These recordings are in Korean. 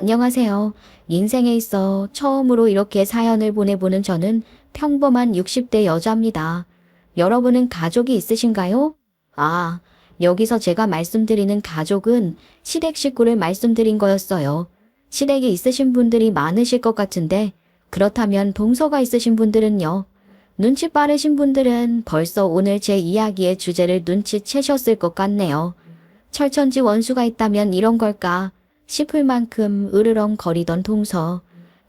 안녕하세요. 인생에 있어 처음으로 이렇게 사연을 보내보는 저는 평범한 60대 여자입니다. 여러분은 가족이 있으신가요? 아, 여기서 제가 말씀드리는 가족은 시댁 식구를 말씀드린 거였어요. 시댁에 있으신 분들이 많으실 것 같은데 그렇다면 동서가 있으신 분들은요? 눈치 빠르신 분들은 벌써 오늘 제 이야기의 주제를 눈치채셨을 것 같네요. 철천지 원수가 있다면 이런 걸까 싶을 만큼 으르렁거리던 동서.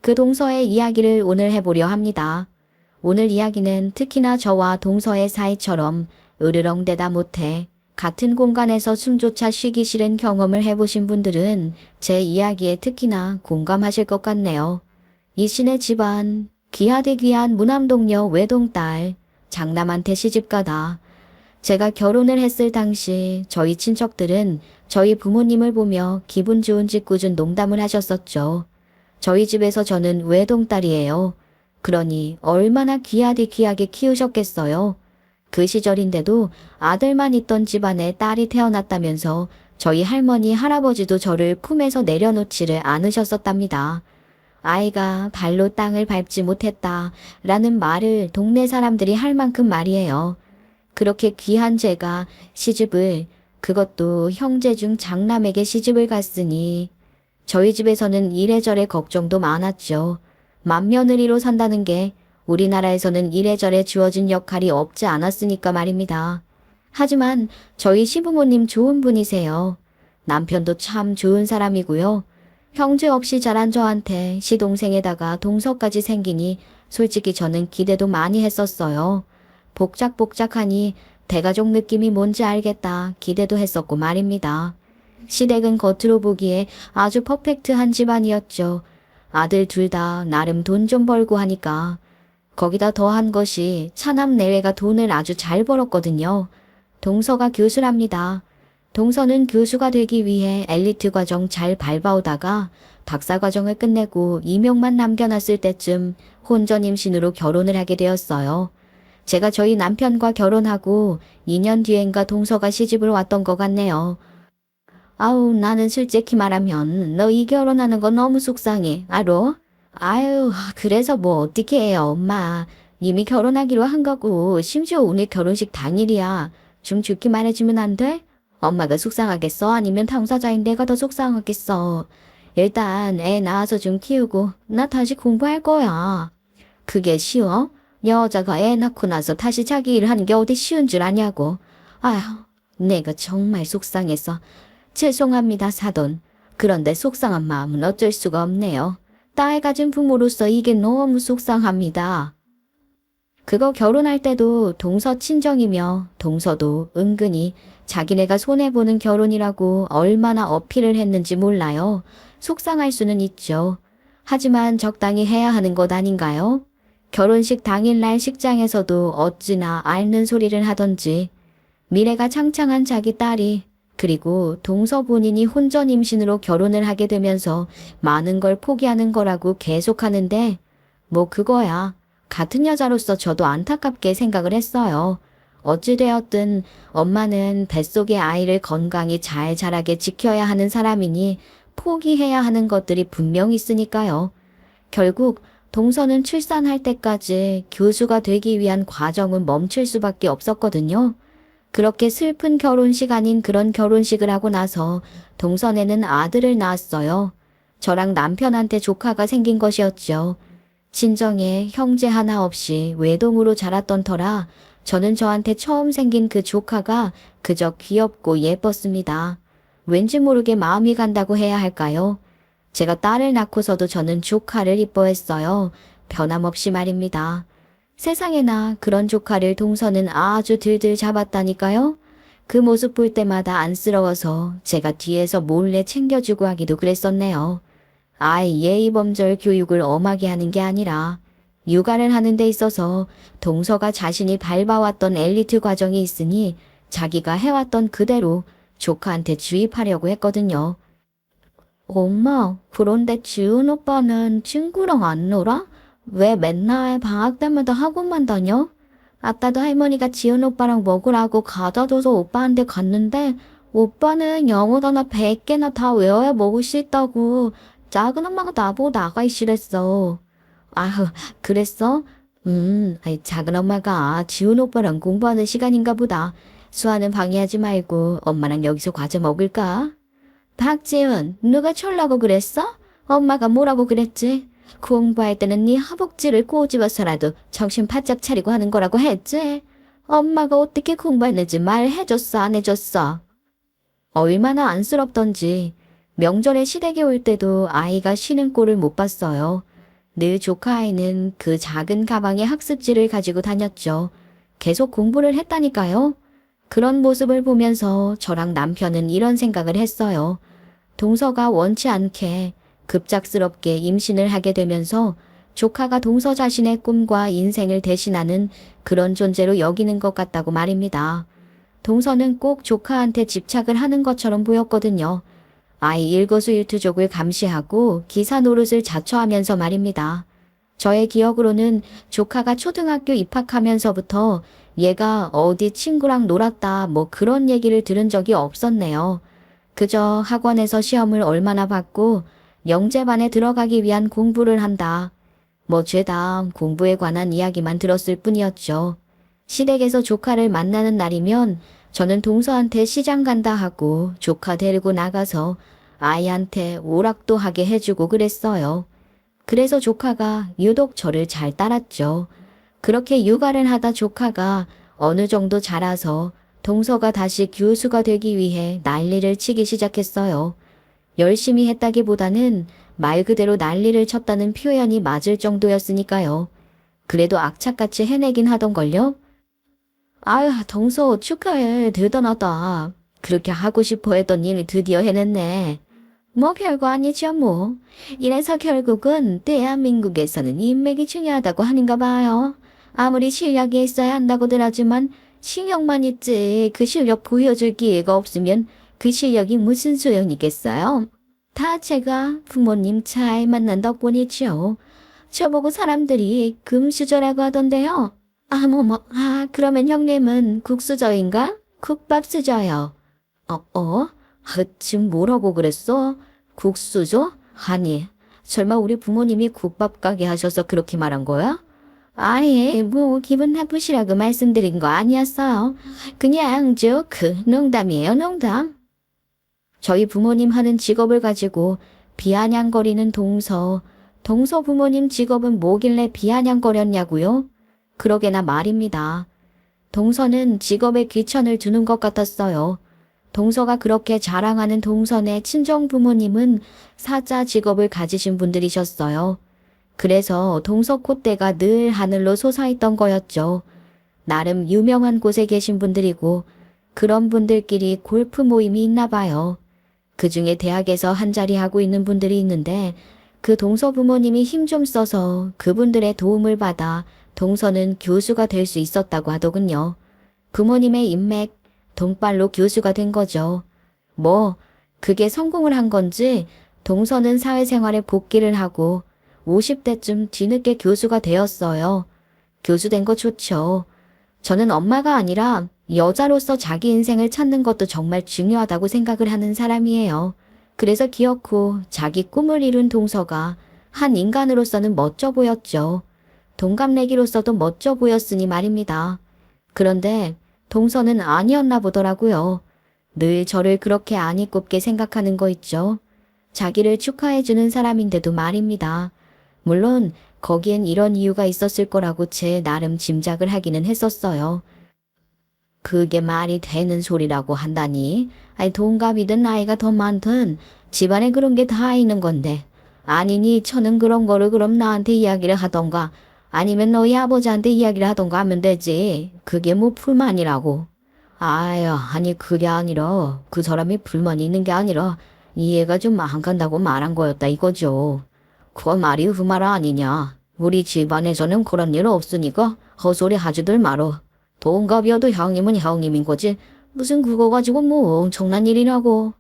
그 동서의 이야기를 오늘 해보려 합니다. 오늘 이야기는 특히나 저와 동서의 사이처럼 으르렁대다 못해 같은 공간에서 숨조차 쉬기 싫은 경험을 해보신 분들은 제 이야기에 특히나 공감하실 것 같네요. 이 신의 집안, 귀하디 귀한 무남동녀 외동딸, 장남한테 시집가다. 제가 결혼을 했을 당시 저희 친척들은 저희 부모님을 보며 기분 좋은 짓궂은 농담을 하셨었죠. 저희 집에서 저는 외동딸이에요. 그러니 얼마나 귀하디 귀하게 키우셨겠어요. 그 시절인데도 아들만 있던 집안에 딸이 태어났다면서 저희 할머니 할아버지도 저를 품에서 내려놓지를 않으셨었답니다. 아이가 발로 땅을 밟지 못했다 라는 말을 동네 사람들이 할 만큼 말이에요. 그렇게 귀한 제가 시집을, 그것도 형제 중 장남에게 시집을 갔으니 저희 집에서는 이래저래 걱정도 많았죠. 맏며느리로 산다는 게 우리나라에서는 이래저래 주어진 역할이 없지 않았으니까 말입니다. 하지만 저희 시부모님 좋은 분이세요. 남편도 참 좋은 사람이고요. 형제 없이 자란 저한테 시동생에다가 동서까지 생기니 솔직히 저는 기대도 많이 했었어요. 복작복작하니 대가족 느낌이 뭔지 알겠다 기대도 했었고 말입니다. 시댁은 겉으로 보기에 아주 퍼펙트한 집안이었죠. 아들 둘 다 나름 돈 좀 벌고 하니까. 거기다 더한 것이 차남 내외가 돈을 아주 잘 벌었거든요. 동서가 교수랍니다. 동서는 교수가 되기 위해 엘리트 과정 잘 밟아오다가 박사 과정을 끝내고 임용만 남겨놨을 때쯤 혼전 임신으로 결혼을 하게 되었어요. 제가 저희 남편과 결혼하고 2년 뒤엔가 동서가 시집을 왔던 것 같네요. 아우, 나는 솔직히 말하면 너 이 결혼하는 거 너무 속상해. 알어? 아유, 그래서 뭐 어떻게 해요, 엄마. 이미 결혼하기로 한 거고 심지어 오늘 결혼식 당일이야. 좀 좋게 말해주면 안 돼? 엄마가 속상하겠어? 아니면 당사자인 내가 더 속상하겠어? 일단 애 낳아서 좀 키우고 나 다시 공부할 거야. 그게 쉬워? 여자가 애 낳고 나서 다시 자기 일 하는 게 어디 쉬운 줄 아냐고. 아휴, 내가 정말 속상해서. 죄송합니다, 사돈. 그런데 속상한 마음은 어쩔 수가 없네요. 딸 가진 부모로서 이게 너무 속상합니다. 그거 결혼할 때도 동서 친정이며 동서도 은근히 자기네가 손해보는 결혼이라고 얼마나 어필을 했는지 몰라요. 속상할 수는 있죠. 하지만 적당히 해야 하는 것 아닌가요? 결혼식 당일날 식장에서도 어찌나 앓는 소리를 하던지 미래가 창창한 자기 딸이 그리고 동서 본인이 혼전 임신으로 결혼을 하게 되면서 많은 걸 포기하는 거라고 계속하는데 뭐 그거야. 같은 여자로서 저도 안타깝게 생각을 했어요. 어찌되었든 엄마는 뱃속의 아이를 건강히 잘 자라게 지켜야 하는 사람이니 포기해야 하는 것들이 분명 있으니까요. 결국 동서는 출산할 때까지 교수가 되기 위한 과정은 멈출 수밖에 없었거든요. 그렇게 슬픈 결혼식 아닌 그런 결혼식을 하고 나서 동선에는 아들을 낳았어요. 저랑 남편한테 조카가 생긴 것이었죠. 친정에 형제 하나 없이 외동으로 자랐던 터라 저는 저한테 처음 생긴 그 조카가 그저 귀엽고 예뻤습니다. 왠지 모르게 마음이 간다고 해야 할까요? 제가 딸을 낳고서도 저는 조카를 이뻐했어요. 변함없이 말입니다. 세상에나 그런 조카를 동서는 아주 들들 잡았다니까요. 그 모습 볼 때마다 안쓰러워서 제가 뒤에서 몰래 챙겨주고 하기도 그랬었네요. 아이 예의범절 교육을 엄하게 하는 게 아니라 육아를 하는 데 있어서 동서가 자신이 밟아왔던 엘리트 과정이 있으니 자기가 해왔던 그대로 조카한테 주입하려고 했거든요. 엄마, 그런데 지은 오빠는 친구랑 안 놀아? 왜 맨날 방학 때마다 학원만 다녀? 아까도 할머니가 지은 오빠랑 먹으라고 가져줘서 오빠한테 갔는데 오빠는 영어 단어 100개나 다 외워야 먹을 수 있다고 작은 엄마가 나보고 나가 있으랬어. 아휴, 그랬어? 작은 엄마가 지훈 오빠랑 공부하는 시간인가 보다. 수아는 방해하지 말고 엄마랑 여기서 과자 먹을까? 박지훈, 누가 졸라고 그랬어? 엄마가 뭐라고 그랬지? 공부할 때는 네 허벅지를 꼬집어서라도 정신 바짝 차리고 하는 거라고 했지? 엄마가 어떻게 공부했는지 말해줬어, 안 해줬어? 얼마나 안쓰럽던지. 명절에 시댁에 올 때도 아이가 쉬는 꼴을 못 봤어요. 늘 조카 아이는 그 작은 가방에 학습지를 가지고 다녔죠. 계속 공부를 했다니까요. 그런 모습을 보면서 저랑 남편은 이런 생각을 했어요. 동서가 원치 않게 급작스럽게 임신을 하게 되면서 조카가 동서 자신의 꿈과 인생을 대신하는 그런 존재로 여기는 것 같다고 말입니다. 동서는 꼭 조카한테 집착을 하는 것처럼 보였거든요. 아이 일거수일투족을 감시하고 기사 노릇을 자처하면서 말입니다. 저의 기억으로는 조카가 초등학교 입학하면서부터 얘가 어디 친구랑 놀았다 뭐 그런 얘기를 들은 적이 없었네요. 그저 학원에서 시험을 얼마나 받고 영재반에 들어가기 위한 공부를 한다. 뭐 죄다 공부에 관한 이야기만 들었을 뿐이었죠. 시댁에서 조카를 만나는 날이면 저는 동서한테 시장 간다 하고 조카 데리고 나가서 아이한테 오락도 하게 해주고 그랬어요. 그래서 조카가 유독 저를 잘 따랐죠. 그렇게 육아를 하다 조카가 어느 정도 자라서 동서가 다시 교수가 되기 위해 난리를 치기 시작했어요. 열심히 했다기보다는 말 그대로 난리를 쳤다는 표현이 맞을 정도였으니까요. 그래도 악착같이 해내긴 하던걸요. 아유, 동서 축하해. 대단하다. 그렇게 하고 싶어 했던 일 드디어 해냈네. 뭐 별거 아니죠 뭐. 이래서 결국은 대한민국에서는 인맥이 중요하다고 하는가 봐요. 아무리 실력이 있어야 한다고들 하지만 실력만 있지 그 실력 보여줄 기회가 없으면 그 실력이 무슨 소용이겠어요. 다 제가 부모님 잘 만난 덕분이죠. 저보고 사람들이 금수저라고 하던데요. 그러면 형님은 국수저인가? 국밥수저요. 지금 뭐라고 그랬어? 국수저? 아니, 설마 우리 부모님이 국밥 가게 하셔서 그렇게 말한 거야? 아예, 뭐, 기분 나쁘시라고 말씀드린 거 아니었어요. 그냥, 농담이에요, 농담. 저희 부모님 하는 직업을 가지고 비아냥거리는 동서 부모님 직업은 뭐길래 비아냥거렸냐고요? 그러게나 말입니다. 동서는 직업에 귀천을 두는 것 같았어요. 동서가 그렇게 자랑하는 동선의 친정 부모님은 사자 직업을 가지신 분들이셨어요. 그래서 동서 콧대가 늘 하늘로 솟아있던 거였죠. 나름 유명한 곳에 계신 분들이고 그런 분들끼리 골프 모임이 있나 봐요. 그중에 대학에서 한 자리 하고 있는 분들이 있는데 그 동서 부모님이 힘 좀 써서 그분들의 도움을 받아 동서는 교수가 될 수 있었다고 하더군요. 부모님의 인맥, 돈발로 교수가 된 거죠. 뭐 그게 성공을 한 건지 동서는 사회생활에 복귀를 하고 50대쯤 뒤늦게 교수가 되었어요. 교수 된 거 좋죠. 저는 엄마가 아니라 여자로서 자기 인생을 찾는 것도 정말 중요하다고 생각을 하는 사람이에요. 그래서 귀엽고 자기 꿈을 이룬 동서가 한 인간으로서는 멋져 보였죠. 동갑내기로서도 멋져 보였으니 말입니다. 그런데 동서는 아니었나 보더라고요. 늘 저를 그렇게 아니 꼽게 생각하는 거 있죠. 자기를 축하해주는 사람인데도 말입니다. 물론 거기엔 이런 이유가 있었을 거라고 제 나름 짐작을 하기는 했었어요. 그게 말이 되는 소리라고 한다니. 동갑이든 나이가 더 많든 집안에 그런 게 다 있는 건데. 아니니 저는 그런 거를 그럼 나한테 이야기를 하던가 아니면 너희 아버지한테 이야기를 하던가 하면 되지. 그게 뭐 불만이라고. 아니 그게 아니라 그 사람이 불만이 있는 게 아니라 이해가 좀 안 간다고 말한 거였다 이거죠. 그 말이 그 말 아니냐. 우리 집안에서는 그런 일 없으니까 헛소리 하지들 말어. 동갑이어도 형님은 형님인 거지. 무슨 그거 가지고 뭐 엄청난 일이라고.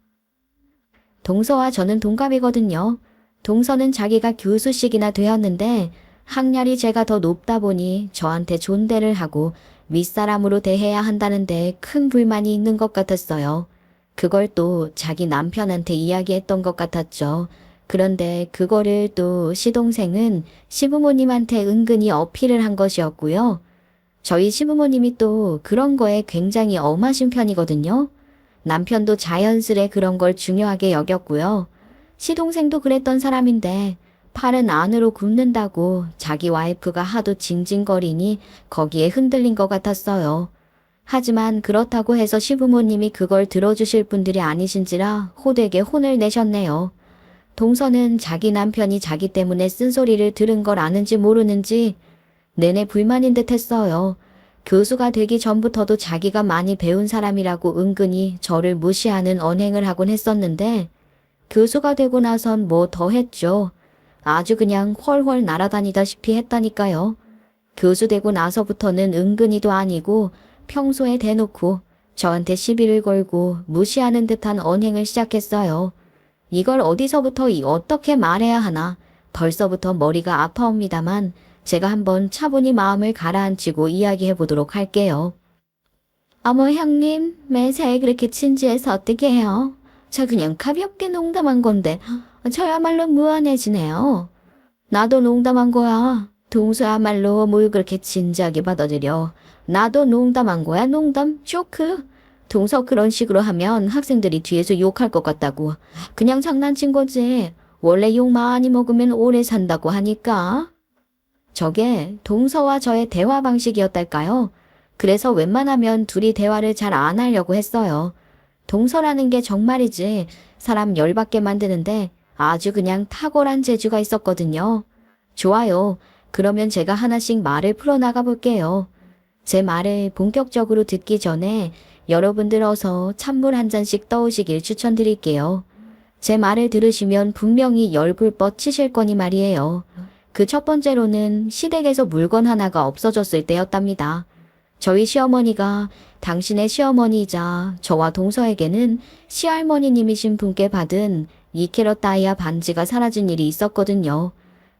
동서와 저는 동갑이거든요. 동서는 자기가 교수식이나 되었는데 학렬이 제가 더 높다 보니 저한테 존대를 하고 윗사람으로 대해야 한다는데 큰 불만이 있는 것 같았어요. 그걸 또 자기 남편한테 이야기했던 것 같았죠. 그런데 그거를 또 시동생은 시부모님한테 은근히 어필을 한 것이었고요. 저희 시부모님이 또 그런 거에 굉장히 엄하신 편이거든요. 남편도 자연스레 그런 걸 중요하게 여겼고요. 시동생도 그랬던 사람인데 팔은 안으로 굽는다고 자기 와이프가 하도 징징거리니 거기에 흔들린 것 같았어요. 하지만 그렇다고 해서 시부모님이 그걸 들어주실 분들이 아니신지라 호되게 혼을 내셨네요. 동서는 자기 남편이 자기 때문에 쓴소리를 들은 걸 아는지 모르는지 내내 불만인 듯 했어요. 교수가 되기 전부터도 자기가 많이 배운 사람이라고 은근히 저를 무시하는 언행을 하곤 했었는데 교수가 되고 나선 뭐 더 했죠. 아주 그냥 훨훨 날아다니다시피 했다니까요. 교수 되고 나서부터는 은근히도 아니고 평소에 대놓고 저한테 시비를 걸고 무시하는 듯한 언행을 시작했어요. 이걸 어디서부터 어떻게 말해야 하나 벌써부터 머리가 아파옵니다만 제가 한번 차분히 마음을 가라앉히고 이야기해 보도록 할게요. 어머 형님, 매사에 그렇게 진지해서 어떻게 해요? 저 그냥 가볍게 농담한 건데 저야말로 무안해지네요. 나도 농담한 거야. 동서야말로 뭘 그렇게 진지하게 받아들여. 나도 농담한 거야, 농담, 쇼크. 동서 그런 식으로 하면 학생들이 뒤에서 욕할 것 같다고. 그냥 장난친 거지. 원래 욕 많이 먹으면 오래 산다고 하니까. 저게 동서와 저의 대화 방식이었달까요? 그래서 웬만하면 둘이 대화를 잘 안 하려고 했어요. 동서라는 게 정말이지 사람 열받게 만드는데 아주 그냥 탁월한 재주가 있었거든요. 좋아요. 그러면 제가 하나씩 말을 풀어나가 볼게요. 제 말을 본격적으로 듣기 전에 여러분들 어서 찬물 한 잔씩 떠오시길 추천드릴게요. 제 말을 들으시면 분명히 열불 뻗치실 거니 말이에요. 그 첫 번째로는 시댁에서 물건 하나가 없어졌을 때였답니다. 저희 시어머니가 당신의 시어머니이자 저와 동서에게는 시할머니님이신 분께 받은 2캐럿 다이아 반지가 사라진 일이 있었거든요.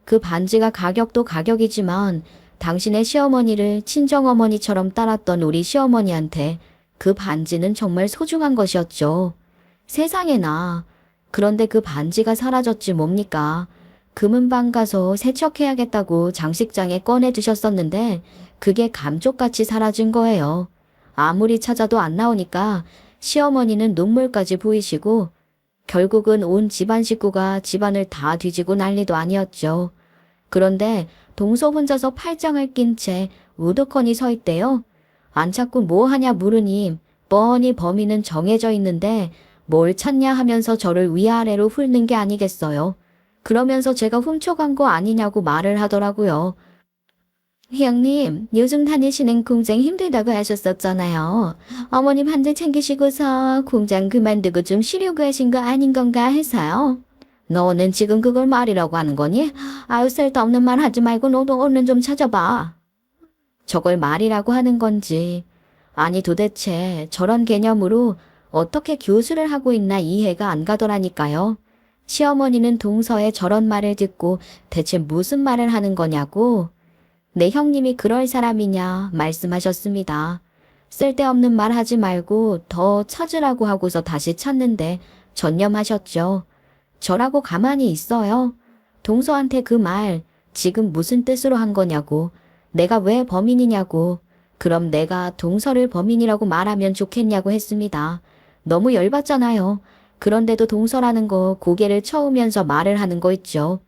그 반지가 가격도 가격이지만 당신의 시어머니를 친정어머니처럼 따랐던 우리 시어머니한테 그 반지는 정말 소중한 것이었죠. 세상에나. 그런데 그 반지가 사라졌지 뭡니까? 금은방 가서 세척해야겠다고 장식장에 꺼내 두셨었는데 그게 감쪽같이 사라진 거예요. 아무리 찾아도 안 나오니까 시어머니는 눈물까지 보이시고 결국은 온 집안 식구가 집안을 다 뒤지고 난리도 아니었죠. 그런데 동서 혼자서 팔짱을 낀 채 우두커니 서 있대요. 안 찾고 뭐 하냐 물으니 뻔히 범인은 정해져 있는데 뭘 찾냐 하면서 저를 위아래로 훑는 게 아니겠어요. 그러면서 제가 훔쳐간 거 아니냐고 말을 하더라고요. 형님, 요즘 다니시는 공장 힘들다고 하셨었잖아요. 어머님 한 대 챙기시고서 공장 그만두고 좀 쉬려고 하신 거 아닌 건가 해서요. 너는 지금 그걸 말이라고 하는 거니? 아유, 쓸데없는 말 하지 말고 너도 얼른 좀 찾아봐. 저걸 말이라고 하는 건지. 아니 도대체 저런 개념으로 어떻게 교수를 하고 있나 이해가 안 가더라니까요. 시어머니는 동서의 저런 말을 듣고 대체 무슨 말을 하는 거냐고. 내 형님이 그럴 사람이냐 말씀하셨습니다. 쓸데없는 말 하지 말고 더 찾으라고 하고서 다시 찾는데 전념하셨죠. 저라고 가만히 있어요. 동서한테 그 말 지금 무슨 뜻으로 한 거냐고. 내가 왜 범인이냐고. 그럼 내가 동서를 범인이라고 말하면 좋겠냐고 했습니다. 너무 열받잖아요. 그런데도 동서라는 거 고개를 쳐오면서 말을 하는 거 있죠.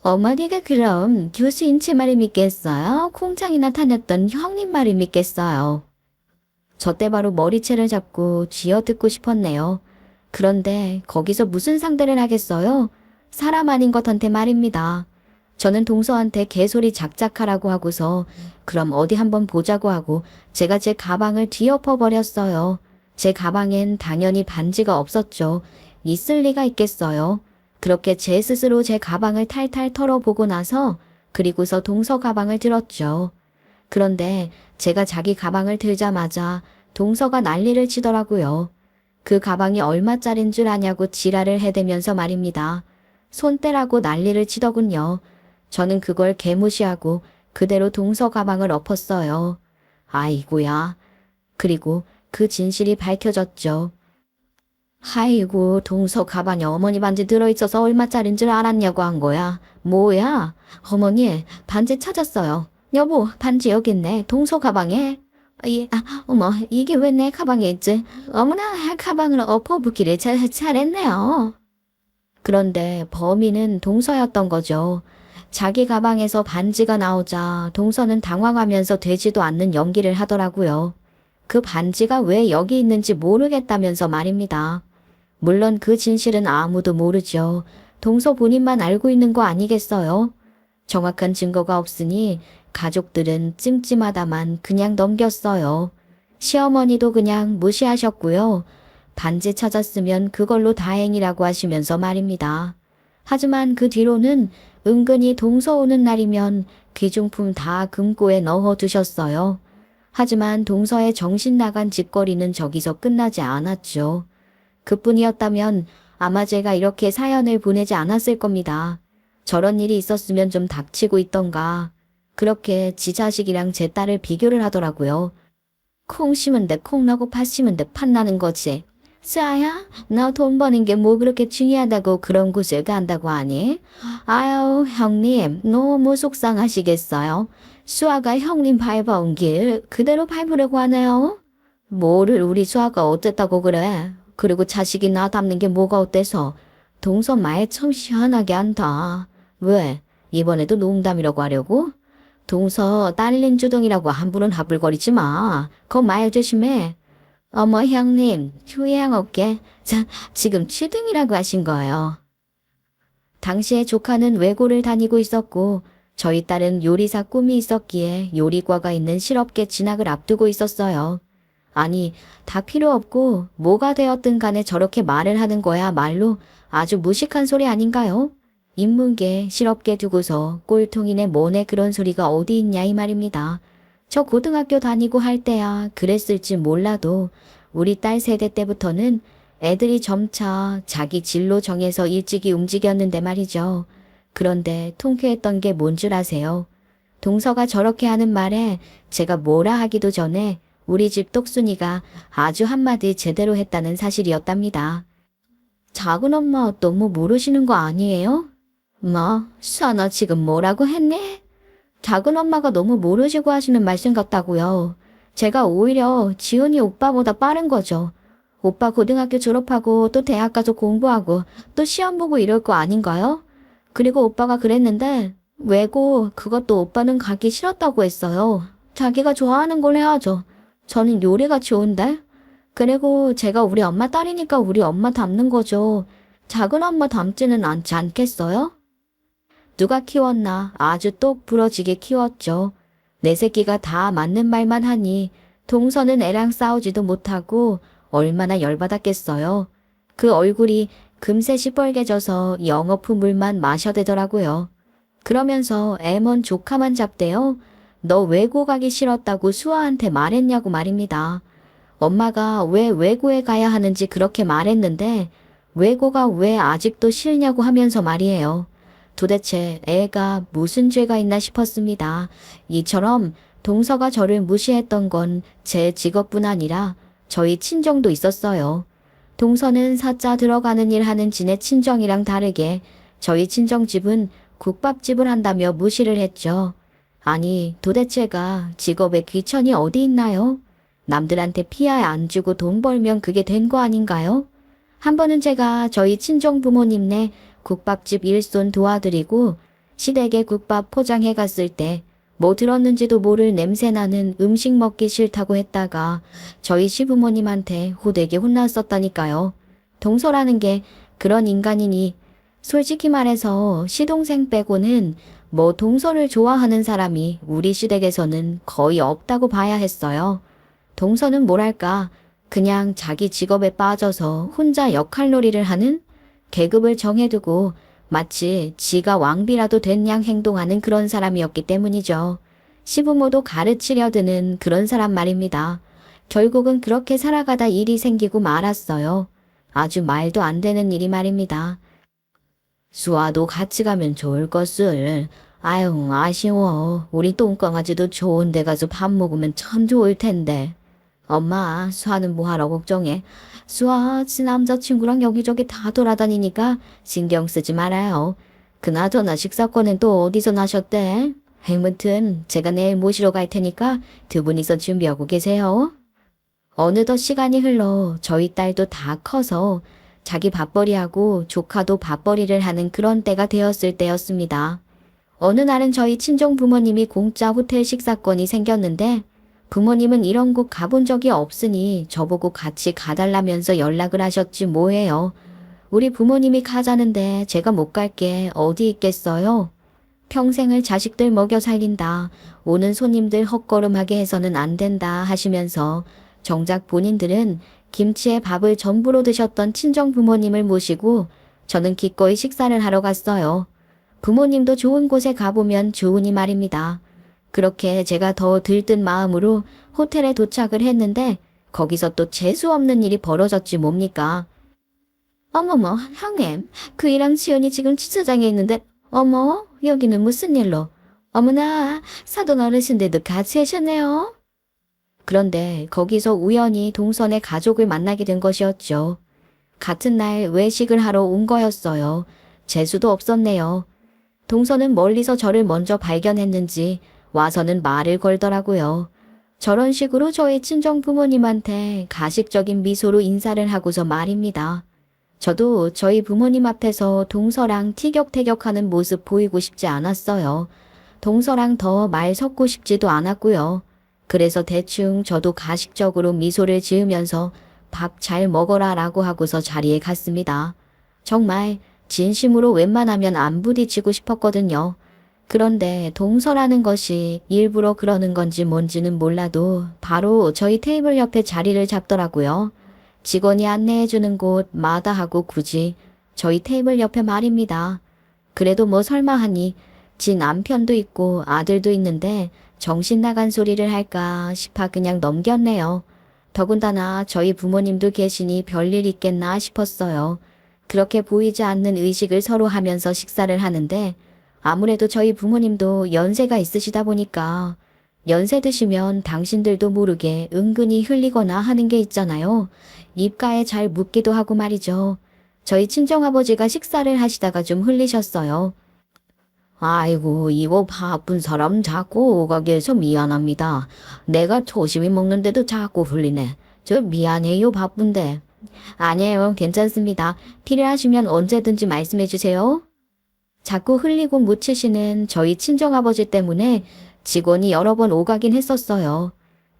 어머니가 그럼 교수인 제 말을 믿겠어요? 공장이나 다녔던 형님 말을 믿겠어요? 저 때 바로 머리채를 잡고 쥐어뜯고 싶었네요. 그런데 거기서 무슨 상대를 하겠어요? 사람 아닌 것한테 말입니다. 저는 동서한테 개소리 작작하라고 하고서 그럼 어디 한번 보자고 하고 제가 제 가방을 뒤엎어 버렸어요. 제 가방엔 당연히 반지가 없었죠. 있을 리가 있겠어요. 그렇게 제 스스로 제 가방을 탈탈 털어보고 나서 그리고서 동서 가방을 들었죠. 그런데 제가 자기 가방을 들자마자 동서가 난리를 치더라고요. 그 가방이 얼마짜린 줄 아냐고 지랄을 해대면서 말입니다. 손 떼라고 난리를 치더군요. 저는 그걸 개무시하고 그대로 동서 가방을 엎었어요. 아이고야. 그리고 그 진실이 밝혀졌죠. 아이고, 동서 가방에 어머니 반지 들어있어서 얼마짜린 줄 알았냐고 한 거야. 뭐야? 어머니, 반지 찾았어요. 여보, 반지 여기 있네. 동서 가방에. 어머, 이게 왜 내 가방에 있지? 어머나, 가방을 엎어붙기를 잘했네요. 그런데 범인은 동서였던 거죠. 자기 가방에서 반지가 나오자 동서는 당황하면서 되지도 않는 연기를 하더라고요. 그 반지가 왜 여기 있는지 모르겠다면서 말입니다. 물론 그 진실은 아무도 모르죠. 동서 본인만 알고 있는 거 아니겠어요? 정확한 증거가 없으니 가족들은 찜찜하다만 그냥 넘겼어요. 시어머니도 그냥 무시하셨고요. 반지 찾았으면 그걸로 다행이라고 하시면서 말입니다. 하지만 그 뒤로는 은근히 동서 오는 날이면 귀중품 다 금고에 넣어 두셨어요. 하지만 동서의 정신 나간 짓거리는 저기서 끝나지 않았죠. 그뿐이었다면 아마 제가 이렇게 사연을 보내지 않았을 겁니다. 저런 일이 있었으면 좀 닥치고 있던가. 그렇게 지 자식이랑 제 딸을 비교를 하더라고요. 콩 심은데 콩 나고 팥 심은데 팥 나는 거지. 수아야, 너 돈 버는 게 뭐 그렇게 중요하다고 그런 곳을 간다고 하니? 아유, 형님, 너무 속상하시겠어요. 수아가 형님 밟아온 길 그대로 밟으려고 하네요. 뭐를 우리 수아가 어땠다고 그래? 그리고 자식이 나 닮는 게 뭐가 어때서? 동서 말 참 시원하게 한다. 왜? 이번에도 농담이라고 하려고? 동서 딸린 주둥이라고 함부로는 하불거리지 마. 그 말 조심해. 어머 형님, 후회한 없게. 자, 지금 취등이라고 하신 거예요. 당시에 조카는 외고를 다니고 있었고 저희 딸은 요리사 꿈이 있었기에 요리과가 있는 실업계 진학을 앞두고 있었어요. 아니, 다 필요 없고 뭐가 되었든 간에 저렇게 말을 하는 거야말로 아주 무식한 소리 아닌가요? 인문계, 실업계 두고서 꼴통이네 뭐네 그런 소리가 어디 있냐 이 말입니다. 저 고등학교 다니고 할 때야 그랬을지 몰라도 우리 딸 세대 때부터는 애들이 점차 자기 진로 정해서 일찍이 움직였는데 말이죠. 그런데 통쾌했던 게 뭔 줄 아세요? 동서가 저렇게 하는 말에 제가 뭐라 하기도 전에 우리 집 똑순이가 아주 한마디 제대로 했다는 사실이었답니다. 작은 엄마 너무 모르시는 거 아니에요? 뭐, 수아 너 지금 뭐라고 했네? 작은 엄마가 너무 모르시고 하시는 말씀 같다고요. 제가 오히려 지훈이 오빠보다 빠른 거죠. 오빠 고등학교 졸업하고 또 대학 가서 공부하고 또 시험 보고 이럴 거 아닌가요? 그리고 오빠가 그랬는데 외고 그것도 오빠는 가기 싫었다고 했어요. 자기가 좋아하는 걸 해야죠. 저는 요리가 좋은데? 그리고 제가 우리 엄마 딸이니까 우리 엄마 닮는 거죠. 작은 엄마 닮지는 않지 않겠어요? 누가 키웠나 아주 똑 부러지게 키웠죠. 내 새끼가 다 맞는 말만 하니 동서는 애랑 싸우지도 못하고 얼마나 열받았겠어요. 그 얼굴이 금세 시뻘개져서 영어프 물만 마셔대더라고요. 그러면서 애먼 조카만 잡대요. 너 외고 가기 싫었다고 수아한테 말했냐고 말입니다. 엄마가 왜 외고에 가야 하는지 그렇게 말했는데 외고가 왜 아직도 싫냐고 하면서 말이에요. 도대체 애가 무슨 죄가 있나 싶었습니다. 이처럼 동서가 저를 무시했던 건 제 직업뿐 아니라 저희 친정도 있었어요. 동서는 사자 들어가는 일 하는 지네 친정이랑 다르게 저희 친정집은 국밥집을 한다며 무시를 했죠. 아니 도대체가 직업에 귀천이 어디 있나요? 남들한테 피해 안 주고 돈 벌면 그게 된 거 아닌가요? 한 번은 제가 저희 친정 부모님네 국밥집 일손 도와드리고 시댁에 국밥 포장해 갔을 때 뭐 들었는지도 모를 냄새나는 음식 먹기 싫다고 했다가 저희 시부모님한테 호되게 혼났었다니까요. 동서라는 게 그런 인간이니 솔직히 말해서 시동생 빼고는 뭐 동서를 좋아하는 사람이 우리 시댁에서는 거의 없다고 봐야 했어요. 동서는 뭐랄까 그냥 자기 직업에 빠져서 혼자 역할놀이를 하는 계급을 정해두고 마치 지가 왕비라도 된 양 행동하는 그런 사람이었기 때문이죠. 시부모도 가르치려 드는 그런 사람 말입니다. 결국은 그렇게 살아가다 일이 생기고 말았어요. 아주 말도 안 되는 일이 말입니다. 수아도 같이 가면 좋을 것을. 아유 아쉬워. 우리 똥강아지도 좋은 데 가서 밥 먹으면 참 좋을 텐데. 엄마, 수아는 뭐하러 걱정해. 수아, 지 남자친구랑 여기저기 다 돌아다니니까 신경 쓰지 말아요. 그나저나 식사권은 또 어디서 나셨대? 아무튼 제가 내일 모시러 갈 테니까 두 분이서 준비하고 계세요. 어느덧 시간이 흘러 저희 딸도 다 커서 자기 밥벌이하고 조카도 밥벌이를 하는 그런 때가 되었을 때였습니다. 어느 날은 저희 친정 부모님이 공짜 호텔 식사권이 생겼는데 부모님은 이런 곳 가본 적이 없으니 저보고 같이 가달라면서 연락을 하셨지 뭐예요. 우리 부모님이 가자는데 제가 못 갈게 어디 있겠어요? 평생을 자식들 먹여 살린다. 오는 손님들 헛걸음하게 해서는 안 된다 하시면서 정작 본인들은 김치에 밥을 전부로 드셨던 친정 부모님을 모시고 저는 기꺼이 식사를 하러 갔어요. 부모님도 좋은 곳에 가보면 좋으니 말입니다. 그렇게 제가 더 들뜬 마음으로 호텔에 도착을 했는데 거기서 또 재수없는 일이 벌어졌지 뭡니까? 어머머, 형님, 그이랑 지연이 지금 주차장에 있는데 어머, 여기는 무슨 일로? 어머나, 사돈 어르신들도 같이 하셨네요. 그런데 거기서 우연히 동선의 가족을 만나게 된 것이었죠. 같은 날 외식을 하러 온 거였어요. 재수도 없었네요. 동선은 멀리서 저를 먼저 발견했는지 와서는 말을 걸더라고요. 저런 식으로 저희 친정 부모님한테 가식적인 미소로 인사를 하고서 말입니다. 저도 저희 부모님 앞에서 동서랑 티격태격하는 모습 보이고 싶지 않았어요. 동서랑 더 말 섞고 싶지도 않았고요. 그래서 대충 저도 가식적으로 미소를 지으면서 밥 잘 먹어라 라고 하고서 자리에 갔습니다. 정말 진심으로 웬만하면 안 부딪히고 싶었거든요. 그런데 동서라는 것이 일부러 그러는 건지 뭔지는 몰라도 바로 저희 테이블 옆에 자리를 잡더라고요. 직원이 안내해주는 곳 마다하고 굳이 저희 테이블 옆에 말입니다. 그래도 뭐 설마 하니 지 남편도 있고 아들도 있는데 정신 나간 소리를 할까 싶어 그냥 넘겼네요. 더군다나 저희 부모님도 계시니 별일 있겠나 싶었어요. 그렇게 보이지 않는 의식을 서로 하면서 식사를 하는데 아무래도 저희 부모님도 연세가 있으시다 보니까 연세 드시면 당신들도 모르게 은근히 흘리거나 하는 게 있잖아요. 입가에 잘 묻기도 하고 말이죠. 저희 친정아버지가 식사를 하시다가 좀 흘리셨어요. 아이고, 이거 바쁜 사람 자꾸 오가게 해서 미안합니다. 내가 조심히 먹는데도 자꾸 흘리네. 저 미안해요, 바쁜데. 아니에요, 괜찮습니다. 필요하시면 언제든지 말씀해 주세요. 자꾸 흘리고 묻히시는 저희 친정아버지 때문에 직원이 여러 번 오가긴 했었어요.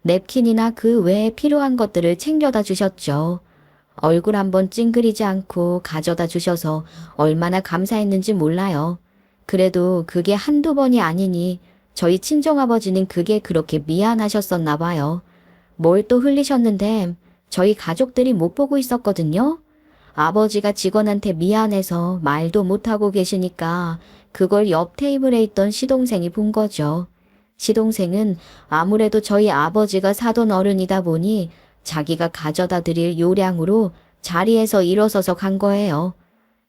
냅킨이나 그 외에 필요한 것들을 챙겨다 주셨죠. 얼굴 한번 찡그리지 않고 가져다 주셔서 얼마나 감사했는지 몰라요. 그래도 그게 한두 번이 아니니 저희 친정아버지는 그게 그렇게 미안하셨었나 봐요. 뭘 또 흘리셨는데 저희 가족들이 못 보고 있었거든요. 아버지가 직원한테 미안해서 말도 못하고 계시니까 그걸 옆 테이블에 있던 시동생이 본 거죠. 시동생은 아무래도 저희 아버지가 사돈 어른이다 보니 자기가 가져다 드릴 요량으로 자리에서 일어서서 간 거예요.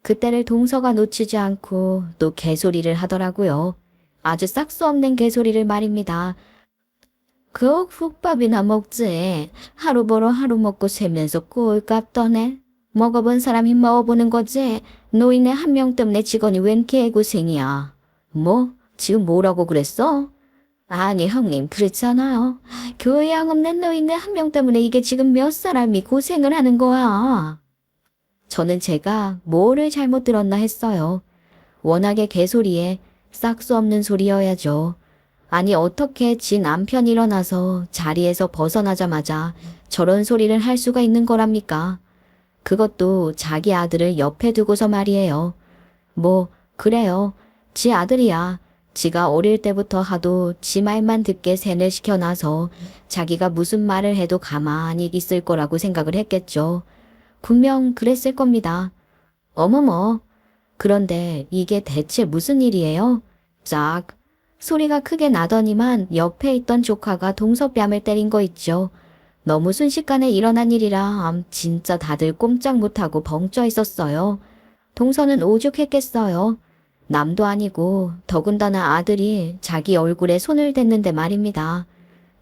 그때를 동서가 놓치지 않고 또 개소리를 하더라고요. 아주 싹수 없는 개소리를 말입니다. 그 국밥이나 먹지. 하루 벌어 하루 먹고 세면서 꼴값 떠네. 먹어본 사람이 먹어보는 거지. 노인네 한 명 때문에 직원이 웬 개고생이야. 뭐? 지금 뭐라고 그랬어? 아니 형님 그렇잖아요. 교양 없는 노인네 한 명 때문에 이게 지금 몇 사람이 고생을 하는 거야. 저는 제가 뭐를 잘못 들었나 했어요. 워낙에 개소리에 싹수 없는 소리여야죠. 아니 어떻게 지 남편 일어나서 자리에서 벗어나자마자 저런 소리를 할 수가 있는 거랍니까? 그것도 자기 아들을 옆에 두고서 말이에요. 뭐 그래요. 지 아들이야. 지가 어릴 때부터 하도 지 말만 듣게 세뇌시켜놔서 자기가 무슨 말을 해도 가만히 있을 거라고 생각을 했겠죠. 분명 그랬을 겁니다. 어머머. 그런데 이게 대체 무슨 일이에요? 짝. 소리가 크게 나더니만 옆에 있던 조카가 동서뺨을 때린 거 있죠. 너무 순식간에 일어난 일이라 진짜 다들 꼼짝 못하고 벙쪄 있었어요. 동서는 오죽했겠어요. 남도 아니고 더군다나 아들이 자기 얼굴에 손을 댔는데 말입니다.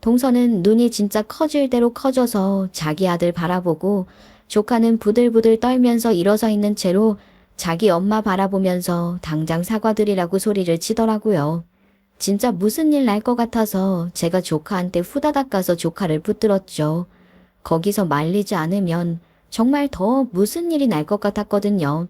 동서는 눈이 진짜 커질 대로 커져서 자기 아들 바라보고 조카는 부들부들 떨면서 일어서 있는 채로 자기 엄마 바라보면서 당장 사과드리라고 소리를 치더라고요. 진짜 무슨 일 날 것 같아서 제가 조카한테 후다닥 가서 조카를 붙들었죠. 거기서 말리지 않으면 정말 더 무슨 일이 날 것 같았거든요.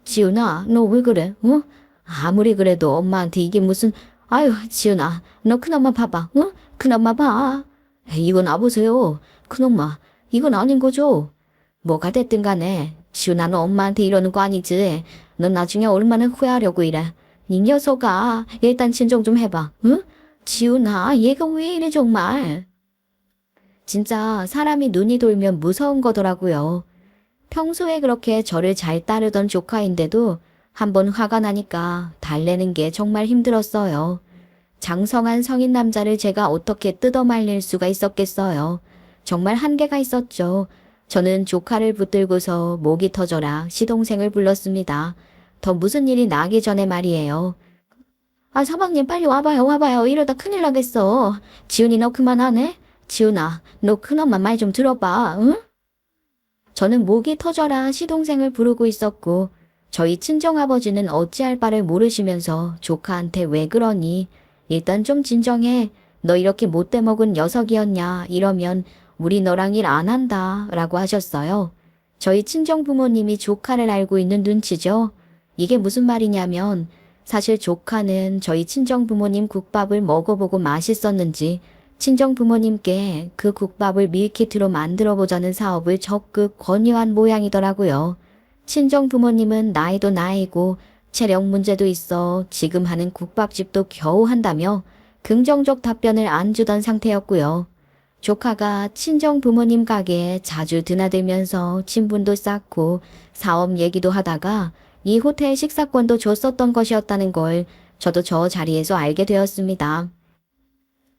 지훈아, 너 왜 그래? 어? 아무리 그래도 엄마한테 이게 무슨, 아유, 지훈아, 너 큰엄마 봐봐, 어? 큰엄마 봐. 이건 아보세요. 큰엄마, 이건 아닌 거죠? 뭐가 됐든 간에, 지훈아, 너 엄마한테 이러는 거 아니지? 넌 나중에 얼마나 후회하려고 이래. 이 녀석아, 일단 진정 좀 해봐, 응? 지훈아, 얘가 왜 이래 정말. 진짜 사람이 눈이 돌면 무서운 거더라고요. 평소에 그렇게 저를 잘 따르던 조카인데도 한번 화가 나니까 달래는 게 정말 힘들었어요. 장성한 성인 남자를 제가 어떻게 뜯어말릴 수가 있었겠어요. 정말 한계가 있었죠. 저는 조카를 붙들고서 목이 터져라 시동생을 불렀습니다. 더 무슨 일이 나기 전에 말이에요. 아, 사방님 빨리 와봐요. 이러다 큰일 나겠어. 지훈이 너 그만하네? 지훈아, 너 큰엄마 말 좀 들어봐, 응? 저는 목이 터져라 시동생을 부르고 있었고 저희 친정아버지는 어찌할 바를 모르시면서 조카한테 왜 그러니? 일단 좀 진정해. 너 이렇게 못돼 먹은 녀석이었냐? 이러면 우리 너랑 일 안 한다 라고 하셨어요. 저희 친정부모님이 조카를 알고 있는 눈치죠. 이게 무슨 말이냐면 사실 조카는 저희 친정부모님 국밥을 먹어보고 맛있었는지 친정부모님께 그 국밥을 밀키트로 만들어 보자는 사업을 적극 권유한 모양이더라고요. 친정부모님은 나이도 나이고 체력 문제도 있어 지금 하는 국밥집도 겨우 한다며 긍정적 답변을 안 주던 상태였고요. 조카가 친정부모님 가게에 자주 드나들면서 친분도 쌓고 사업 얘기도 하다가 이 호텔 식사권도 줬었던 것이었다는 걸 저도 저 자리에서 알게 되었습니다.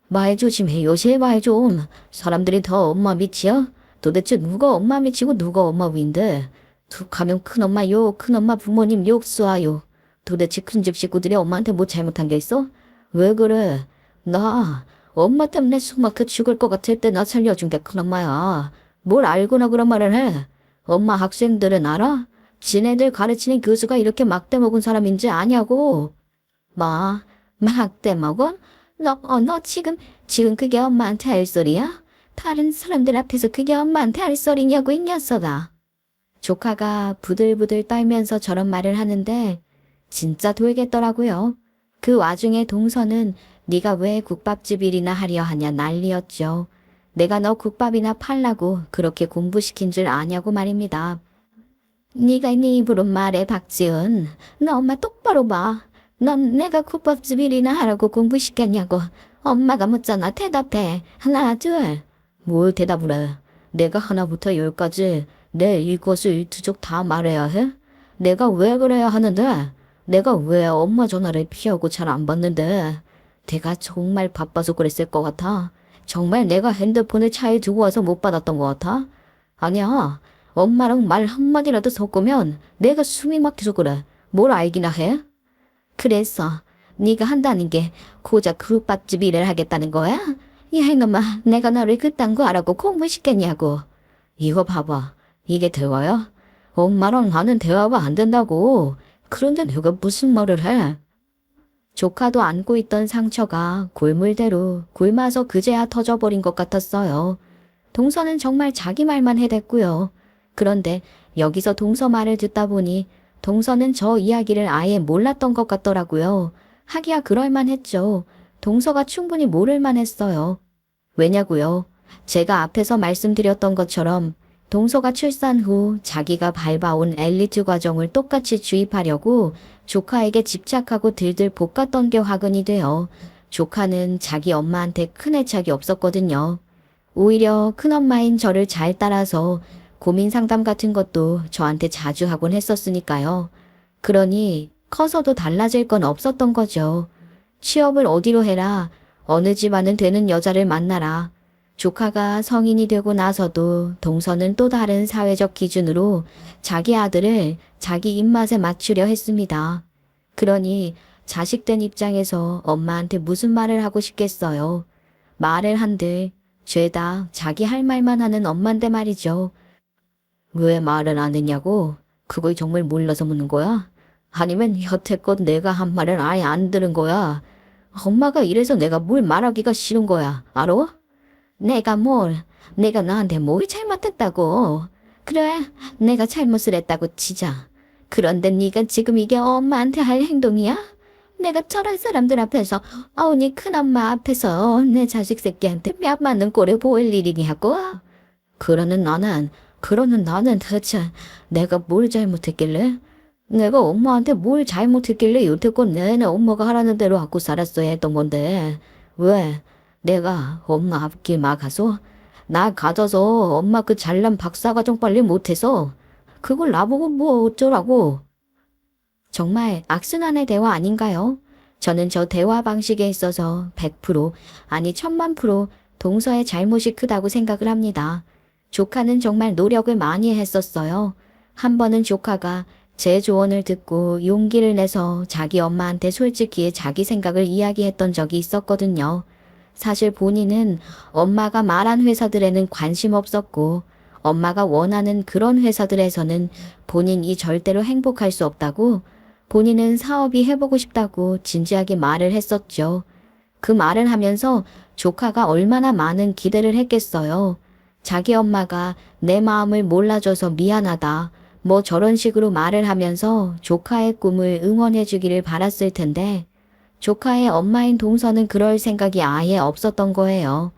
말 조심해요, 제발 좀. 사람들이 더 엄마 밑이야? 도대체 누가 엄마 밑이고 누가 엄마 위인데? 툭 하면 큰엄마 욕, 큰엄마 부모님 욕 쏘아요. 도대체 큰집 식구들이 엄마한테 뭐 잘못한 게 있어? 왜 그래? 나 엄마 때문에 숨 막혀 죽을 것 같을 때 나 살려준 게 큰엄마야. 뭘 알고나 그런 말을 해? 엄마 학생들은 알아? 지네들 가르치는 교수가 이렇게 막대 먹은 사람인지 아냐고. 막대 먹어? 너 지금 그게 엄마한테 할 소리야? 다른 사람들 앞에서 그게 엄마한테 할 소리냐고 이 녀석아. 조카가 부들부들 떨면서 저런 말을 하는데 진짜 돌겠더라고요. 그 와중에 동서는 네가 왜 국밥집 일이나 하려 하냐 난리였죠. 내가 너 국밥이나 팔라고 그렇게 공부시킨 줄 아냐고 말입니다. 네가 네 입으로 말해 박지은. 너 엄마 똑바로 봐. 넌 내가 국밥집 일이나 하라고 공부시켰냐고. 엄마가 묻잖아. 대답해. 하나 둘. 뭘 대답을 해. 내가 하나부터 열까지 내 일거수일투족 다 말해야 해? 내가 왜 그래야 하는데? 내가 왜 엄마 전화를 피하고 잘 안 받는데? 내가 정말 바빠서 그랬을 것 같아. 정말 내가 핸드폰을 차에 두고 와서 못 받았던 것 같아? 아니야. 엄마랑 말 한마디라도 섞으면 내가 숨이 막혀서 그래. 뭘 알기나 해? 그래서 네가 한다는 게 고작 국밥집 일을 하겠다는 거야? 야 이놈아, 내가 너를 그딴 거 하라고 공부시켰냐고. 이거 봐봐. 이게 대화야? 엄마랑 나는 대화가 안 된다고. 그런데 내가 무슨 말을 해? 조카도 안고 있던 상처가 골물대로 굶어서 그제야 터져버린 것 같았어요. 동서는 정말 자기 말만 해댔고요. 그런데 여기서 동서 말을 듣다 보니 동서는 저 이야기를 아예 몰랐던 것 같더라고요. 하기야 그럴만 했죠. 동서가 충분히 모를만 했어요. 왜냐고요? 제가 앞에서 말씀드렸던 것처럼 동서가 출산 후 자기가 밟아온 엘리트 과정을 똑같이 주입하려고 조카에게 집착하고 들들 볶았던 게 화근이 돼요. 조카는 자기 엄마한테 큰 애착이 없었거든요. 오히려 큰엄마인 저를 잘 따라서 고민 상담 같은 것도 저한테 자주 하곤 했었으니까요. 그러니 커서도 달라질 건 없었던 거죠. 취업을 어디로 해라. 어느 집안은 되는 여자를 만나라. 조카가 성인이 되고 나서도 동서는 또 다른 사회적 기준으로 자기 아들을 자기 입맛에 맞추려 했습니다. 그러니 자식된 입장에서 엄마한테 무슨 말을 하고 싶겠어요. 말을 한들 죄다 자기 할 말만 하는 엄마인데 말이죠. 왜 말을 안 했냐고? 그걸 정말 몰라서 묻는 거야? 아니면 여태껏 내가 한 말을 아예 안 들은 거야? 엄마가 이래서 내가 뭘 말하기가 싫은 거야. 알아? 내가 너한테 뭘 잘못했다고. 그래, 내가 잘못을 했다고 치자. 그런데 네가 지금 이게 엄마한테 할 행동이야? 내가 저런 사람들 앞에서, 아우니 큰엄마 앞에서 내 자식 새끼한테 몇 맞는 꼴을 보일 일이냐고? 그러는 나는 대체 내가 뭘 잘못했길래? 내가 엄마한테 뭘 잘못했길래 여태껏 내내 엄마가 하라는 대로 하고 살았어야 했던 건데. 왜? 내가 엄마 앞길 막아서? 나 가져서 엄마 그 잘난 박사과정 빨리 못해서? 그걸 나보고 뭐 어쩌라고? 정말 악순환의 대화 아닌가요? 저는 저 대화 방식에 있어서 100%, 아니 1000만% 동서의 잘못이 크다고 생각을 합니다. 조카는 정말 노력을 많이 했었어요. 한 번은 조카가 제 조언을 듣고 용기를 내서 자기 엄마한테 솔직히 자기 생각을 이야기했던 적이 있었거든요. 사실 본인은 엄마가 말한 회사들에는 관심 없었고 엄마가 원하는 그런 회사들에서는 본인이 절대로 행복할 수 없다고 본인은 사업이 해보고 싶다고 진지하게 말을 했었죠. 그 말을 하면서 조카가 얼마나 많은 기대를 했겠어요. 자기 엄마가 내 마음을 몰라줘서 미안하다. 뭐 저런 식으로 말을 하면서 조카의 꿈을 응원해 주기를 바랐을 텐데 조카의 엄마인 동서는 그럴 생각이 아예 없었던 거예요.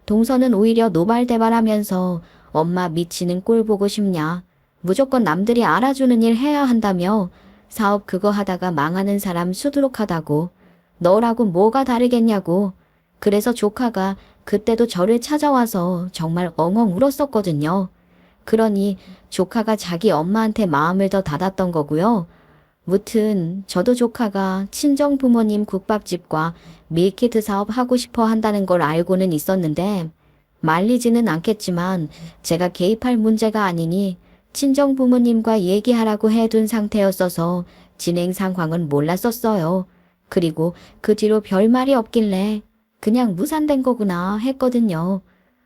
동서는 오히려 노발대발하면서 엄마 미치는 꼴 보고 싶냐. 무조건 남들이 알아주는 일 해야 한다며 사업 그거 하다가 망하는 사람 수두룩하다고. 너라고 뭐가 다르겠냐고. 그래서 조카가 그때도 저를 찾아와서 정말 엉엉 울었었거든요. 그러니 조카가 자기 엄마한테 마음을 더 닫았던 거고요. 무튼 저도 조카가 친정 부모님 국밥집과 밀키트 사업 하고 싶어 한다는 걸 알고는 있었는데 말리지는 않겠지만 제가 개입할 문제가 아니니 친정 부모님과 얘기하라고 해둔 상태였어서 진행 상황은 몰랐었어요. 그리고 그 뒤로 별말이 없길래 그냥 무산된 거구나 했거든요.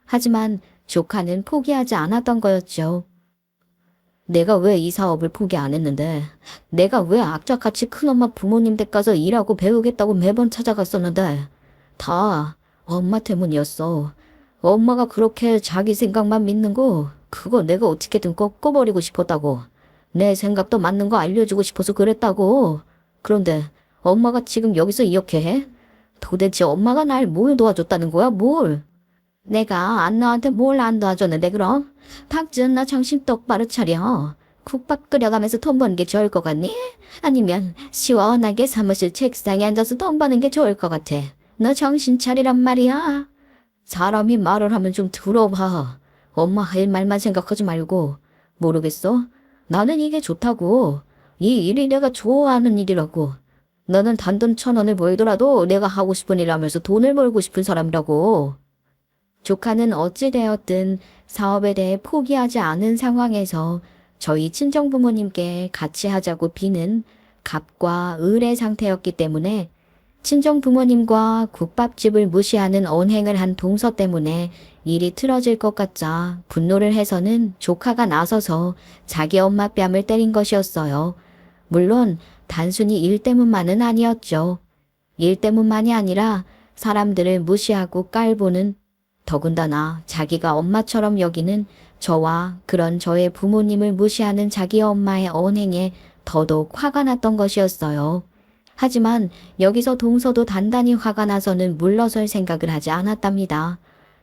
하지만 조카는 포기하지 않았던 거였죠. 내가 왜 이 사업을 포기 안 했는데, 내가 왜 악착같이 큰엄마 부모님 댁 가서 일하고 배우겠다고 매번 찾아갔었는데, 다 엄마 때문이었어. 엄마가 그렇게 자기 생각만 믿는 거, 그거 내가 어떻게든 꺾어버리고 싶었다고. 내 생각도 맞는 거 알려주고 싶어서 그랬다고. 그런데 엄마가 지금 여기서 이렇게 해? 도대체 엄마가 날 뭘 도와줬다는 거야, 뭘? 내가 안나한테 뭘 안 도와줬는데 그럼? 박지은 나 정신 똑바로 차려. 국밥 끓여가면서 돈 버는 게 좋을 것 같니? 아니면 시원하게 사무실 책상에 앉아서 돈 버는 게 좋을 것 같아. 너 정신 차리란 말이야. 사람이 말을 하면 좀 들어봐. 엄마 할 말만 생각하지 말고. 모르겠어? 나는 이게 좋다고. 이 일이 내가 좋아하는 일이라고. 너는 단돈 1000원을 벌더라도 내가 하고 싶은 일 하면서 돈을 벌고 싶은 사람이라고. 조카는 어찌되었든 사업에 대해 포기하지 않은 상황에서 저희 친정부모님께 같이 하자고 비는 갑과 을의 상태였기 때문에 친정부모님과 국밥집을 무시하는 언행을 한 동서 때문에 일이 틀어질 것 같자 분노를 해서는 조카가 나서서 자기 엄마 뺨을 때린 것이었어요. 물론 단순히 일 때문만은 아니었죠. 일 때문만이 아니라 사람들을 무시하고 깔보는 더군다나 자기가 엄마처럼 여기는 저와 그런 저의 부모님을 무시하는 자기 엄마의 언행에 더더욱 화가 났던 것이었어요. 하지만 여기서 동서도 단단히 화가 나서는 물러설 생각을 하지 않았답니다.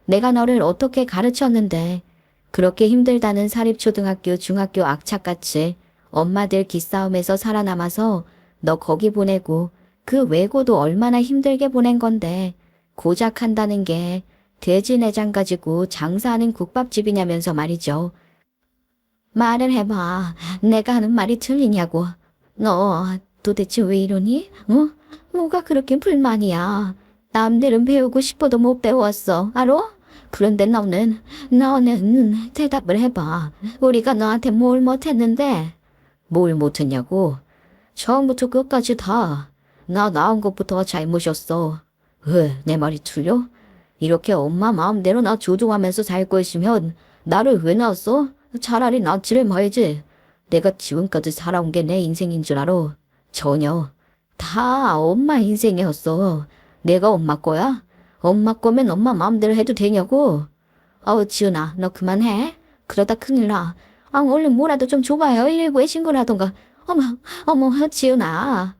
내가 너를 어떻게 가르쳤는데 그렇게 힘들다는 사립초등학교 중학교 악착같이 엄마들 기싸움에서 살아남아서 너 거기 보내고 그 외고도 얼마나 힘들게 보낸 건데 고작 한다는 게 돼지 내장 가지고 장사하는 국밥집이냐면서 말이죠. 말을 해봐. 내가 하는 말이 틀리냐고. 너 도대체 왜 이러니? 어? 뭐가 그렇게 불만이야? 남들은 배우고 싶어도 못 배웠어. 알아? 그런데 너는 대답을 해봐. 우리가 너한테 뭘 못했는데? 뭘 못했냐고? 처음부터 끝까지 다. 나 낳은 것부터 잘못이었어. 왜 내 말이 틀려? 이렇게 엄마 마음대로 나 조종하면서 살 것이면 나를 왜 낳았어? 차라리 낳지를 말지. 내가 지금까지 살아온 게 내 인생인 줄 알아? 전혀. 다 엄마 인생이었어. 내가 엄마 거야? 엄마 거면 엄마 마음대로 해도 되냐고? 지은아, 너 그만해. 그러다 큰일 나. 얼른 뭐라도 좀 줘봐요. 119에 신고를 하던가. 어머, 지은아.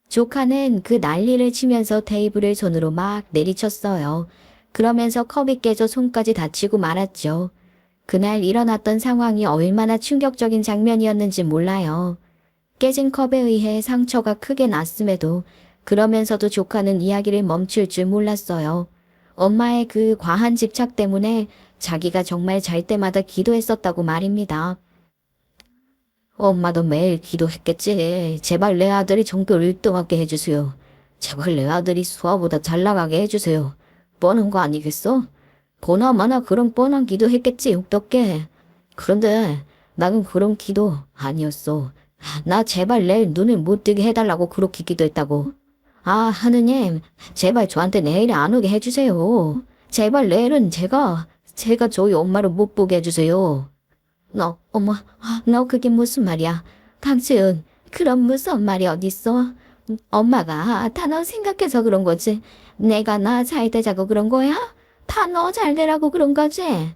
조카는 그 난리를 치면서 테이블을 손으로 막 내리쳤어요. 그러면서 컵이 깨져 손까지 다치고 말았죠. 그날 일어났던 상황이 얼마나 충격적인 장면이었는지 몰라요. 깨진 컵에 의해 상처가 크게 났음에도 그러면서도 조카는 이야기를 멈출 줄 몰랐어요. 엄마의 그 과한 집착 때문에 자기가 정말 잘 때마다 기도했었다고 말입니다. 엄마도 매일 기도했겠지. 제발 내 아들이 전교 1등하게 해주세요. 제발 내 아들이 수아보다 잘 나가게 해주세요. 뻔한 거 아니겠어? 보나마나 그런 뻔한 기도했겠지, 욕덕게. 그런데 나는 그런 기도 아니었어. 나 제발 내일 눈을 못 뜨게 해달라고 그렇게 기도했다고. 하느님, 제발 저한테 내일 안 오게 해주세요. 제발 내일은 제가 저희 엄마를 못 보게 해주세요. 너 그게 무슨 말이야? 강지은, 그런 무슨 말이 어딨어? 엄마가 다 너 생각해서 그런 거지. 내가 나 잘 되자고 그런 거야? 다 너 잘 되라고 그런 거지?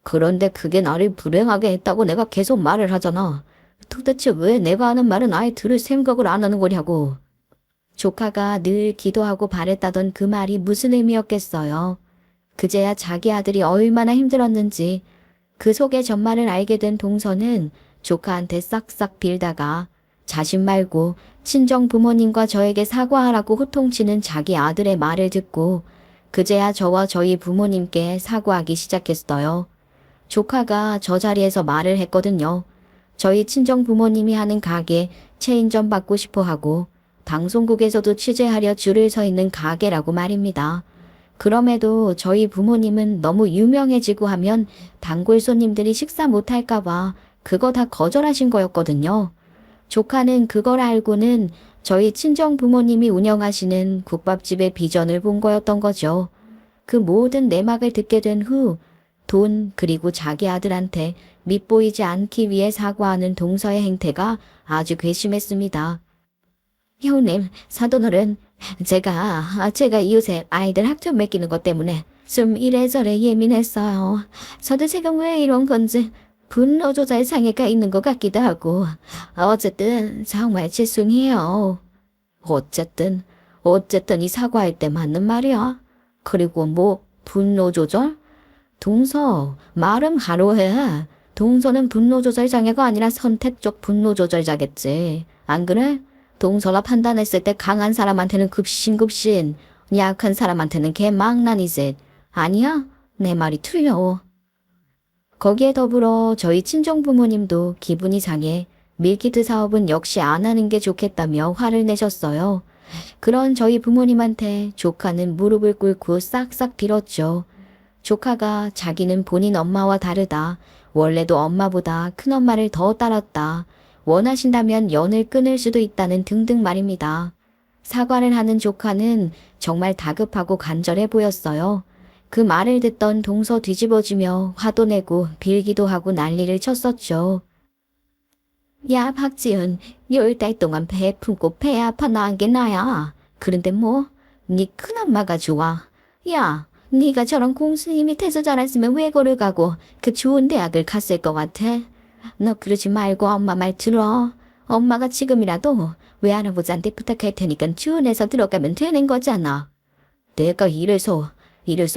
그런데 그게 나를 불행하게 했다고 내가 계속 말을 하잖아. 도대체 왜 내가 하는 말은 아예 들을 생각을 안 하는 거냐고. 조카가 늘 기도하고 바랬다던 그 말이 무슨 의미였겠어요. 그제야 자기 아들이 얼마나 힘들었는지 그 속의 전말을 알게 된 동서는 조카한테 싹싹 빌다가 자신 말고 친정 부모님과 저에게 사과하라고 호통치는 자기 아들의 말을 듣고 그제야 저와 저희 부모님께 사과하기 시작했어요. 조카가 저 자리에서 말을 했거든요. 저희 친정 부모님이 하는 가게 체인점 받고 싶어 하고 방송국에서도 취재하려 줄을 서 있는 가게라고 말입니다. 그럼에도 저희 부모님은 너무 유명해지고 하면 단골 손님들이 식사 못할까봐 그거 다 거절하신 거였거든요. 조카는 그걸 알고는 저희 친정 부모님이 운영하시는 국밥집의 비전을 본 거였던 거죠. 그 모든 내막을 듣게 된 후 돈 그리고 자기 아들한테 밉보이지 않기 위해 사과하는 동서의 행태가 아주 괘씸했습니다. 형님, 사돈어른, 제가 이웃에 아이들 학점 맡기는 것 때문에 좀 이래저래 예민했어요. 저도 지금 왜 이런 건지 분노 조절 장애가 있는 것 같기도 하고 어쨌든 정말 죄송해요. 어쨌든 이 사과할 때 맞는 말이야. 그리고 뭐 분노 조절? 동서, 말은 하로 해. 동서는 분노 조절 장애가 아니라 선택적 분노 조절자겠지. 안 그래? 동서가 판단했을 때 강한 사람한테는 급신, 약한 사람한테는 개망난이지. 아니야? 내 말이 틀려. 거기에 더불어 저희 친정 부모님도 기분이 상해 밀키트 사업은 역시 안 하는 게 좋겠다며 화를 내셨어요. 그런 저희 부모님한테 조카는 무릎을 꿇고 싹싹 빌었죠. 조카가 자기는 본인 엄마와 다르다. 원래도 엄마보다 큰엄마를 더 따랐다. 원하신다면 연을 끊을 수도 있다는 등등 말입니다. 사과를 하는 조카는 정말 다급하고 간절해 보였어요. 그 말을 듣던 동서 뒤집어지며 화도 내고 빌기도 하고 난리를 쳤었죠. 야, 박지은, 10달 동안 배 품고 배 아파 나은 게 나야. 그런데 뭐, 네 큰엄마가 좋아. 야, 네가 저런 공순이 밑에서 자랐으면 외고를 가고 그 좋은 대학을 갔을 것 같아. 너 그러지 말고 엄마 말 들어. 엄마가 지금이라도 외할아버지한테 부탁할 테니까 주은해서 들어가면 되는 거잖아. 내가 이래서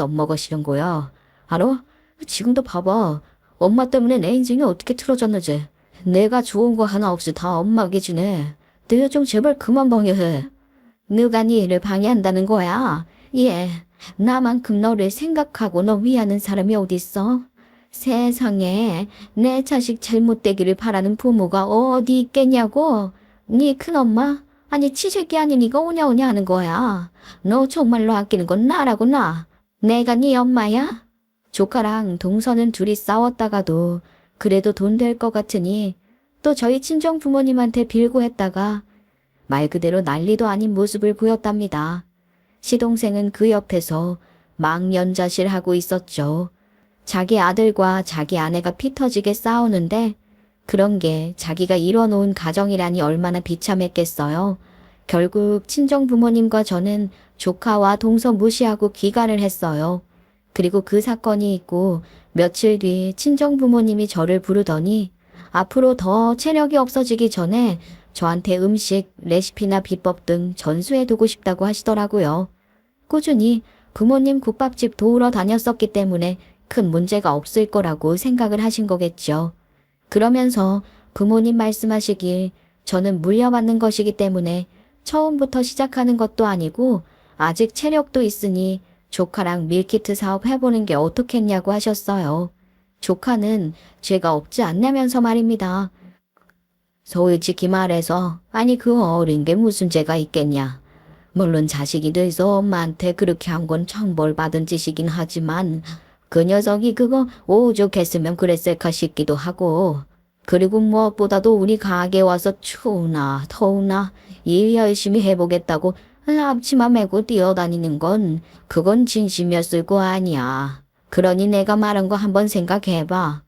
엄마가 싫은 거야. 알아? 지금도 봐봐. 엄마 때문에 내 인생이 어떻게 틀어졌는지. 내가 좋은 거 하나 없이 다 엄마 기준에. 내가 좀 제발 그만 방해해. 누가 네 일을 방해한다는 거야? 예, 나만큼 너를 생각하고 너 위하는 사람이 어딨어? 세상에 내 자식 잘못되기를 바라는 부모가 어디 있겠냐고. 네 큰엄마? 아니 치새끼 아닌 이가 오냐오냐 하는 거야. 너 정말로 아끼는 건 나라고 나. 내가 네 엄마야? 조카랑 동서는 둘이 싸웠다가도 그래도 돈 될 것 같으니 또 저희 친정 부모님한테 빌고 했다가 말 그대로 난리도 아닌 모습을 보였답니다. 시동생은 그 옆에서 망연자실하고 있었죠. 자기 아들과 자기 아내가 피 터지게 싸우는데 그런 게 자기가 이뤄놓은 가정이라니 얼마나 비참했겠어요. 결국 친정 부모님과 저는 조카와 동서 무시하고 귀가를 했어요. 그리고 그 사건이 있고 며칠 뒤 친정 부모님이 저를 부르더니 앞으로 더 체력이 없어지기 전에 저한테 음식, 레시피나 비법 등 전수해두고 싶다고 하시더라고요. 꾸준히 부모님 국밥집 도우러 다녔었기 때문에 큰 문제가 없을 거라고 생각을 하신 거겠죠. 그러면서 부모님 말씀하시길 저는 물려받는 것이기 때문에 처음부터 시작하는 것도 아니고 아직 체력도 있으니 조카랑 밀키트 사업 해보는 게 어떻겠냐고 하셨어요. 조카는 죄가 없지 않냐면서 말입니다. 솔직히 말해서 아니 그 어린 게 무슨 죄가 있겠냐. 물론 자식이 돼서 엄마한테 그렇게 한 건 청벌받은 짓이긴 하지만 그 녀석이 그거 오죽했으면 그랬을까 싶기도 하고 그리고 무엇보다도 우리 가게 와서 추우나 더우나 일 열심히 해보겠다고 앞치마 메고 뛰어다니는 건 그건 진심이었을 거 아니야. 그러니 내가 말한 거 한번 생각해봐.